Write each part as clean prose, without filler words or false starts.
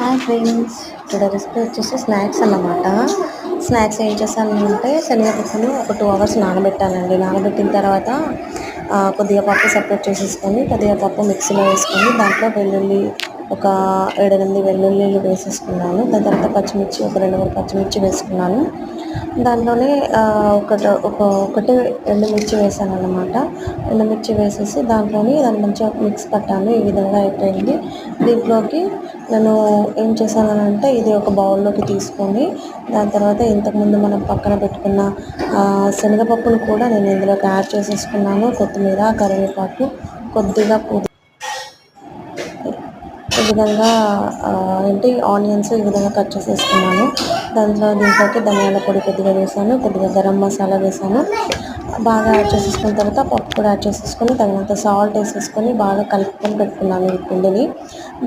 Hi friends, today recipe వచ్చేసి snacks అన్నమాట. Snacks ఏం చేశానంటే శనగపప్పును ఒక 2 అవర్స్ నానబెట్టానండి. నానబెట్టిన తర్వాత కొద్దిగా పప్పు సపరేట్ చేసేసుకొని కొద్దిగా పప్పు మిక్సీలో వేసుకొని దాంట్లో వెల్లుల్లి ఒక 7-8 వెల్లుల్లిలు వేసేసుకున్నాను. దాని తర్వాత పచ్చిమిర్చి ఒక 2-3 పచ్చిమిర్చి వేసుకున్నాను. దాంట్లోనే ఒకటి ఎండుమిర్చి వేసానన్నమాట. ఎండుమిర్చి వేసేసి దాంట్లోని దాన్ని మంచిగా మిక్స్ పట్టాను. ఈ విధంగా అయిపోయింది. దీంట్లోకి నేను ఏం చేశానంటే ఇది ఒక బౌల్లోకి తీసుకొని దాని తర్వాత ఇంతకుముందు మనం పక్కన పెట్టుకున్న శనగపప్పును కూడా నేను ఇందులోకి యాడ్ చేసేసుకున్నాను. కొత్తిమీర, కరివేపాకు, కొద్దిగా ఈ విధంగా ఆనియన్స్ ఈ విధంగా కట్ చేసేసుకున్నాను. దీంట్లోకి ధనియాల పొడి కొద్దిగా వేసాను, కొద్దిగా గరం మసాలా వేసాను. బాగా యాడ్ చేసేసుకున్న తర్వాత పప్పు కూడా యాడ్ చేసేసుకొని తగినంత సాల్ట్ వేసేసుకొని బాగా కలుపుకొని పెట్టుకున్నాను ఈ పిండిని.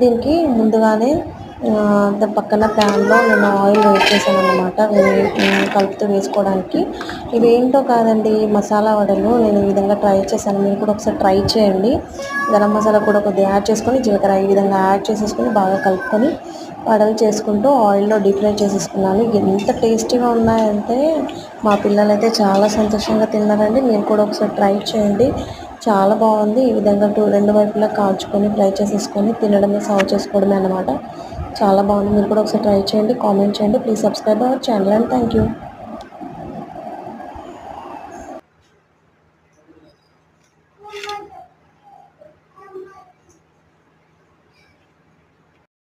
దీనికి ముందుగానే పక్కన ప్యాన్లో నేను ఆయిల్ వేడి చేశాను అన్నమాట, కలుపుతూ వేసుకోవడానికి. ఇవేంటో కాదండి, మసాలా వడలు. నేను ఈ విధంగా ట్రై చేశాను, మీరు కూడా ఒకసారి ట్రై చేయండి. గరం మసాలా కూడా కొద్దిగా యాడ్ చేసుకొని జీలకర్ర ఈ విధంగా యాడ్ చేసేసుకొని బాగా కలుపుకొని వడలు చేసుకుంటూ ఆయిల్లో డీప్ ఫ్రై చేసేసుకున్నాను. ఎంత టేస్టీగా ఉన్నాయంటే మా పిల్లలైతే చాలా సంతోషంగా తిన్నారండి. మీరు కూడా ఒకసారి ట్రై చేయండి, చాలా బాగుంది. ఈ విధంగా రెండు వైపులా కాల్చుకొని ఫ్రై చేసేసుకొని తినడమే, సర్వ్ చేసుకోవడమే అన్నమాట. చాలా బాగుంది. మీరు కూడా ఒకసారి ట్రై చేయండి, కామెంట్ చేయండి. Please subscribe our channel and thank you.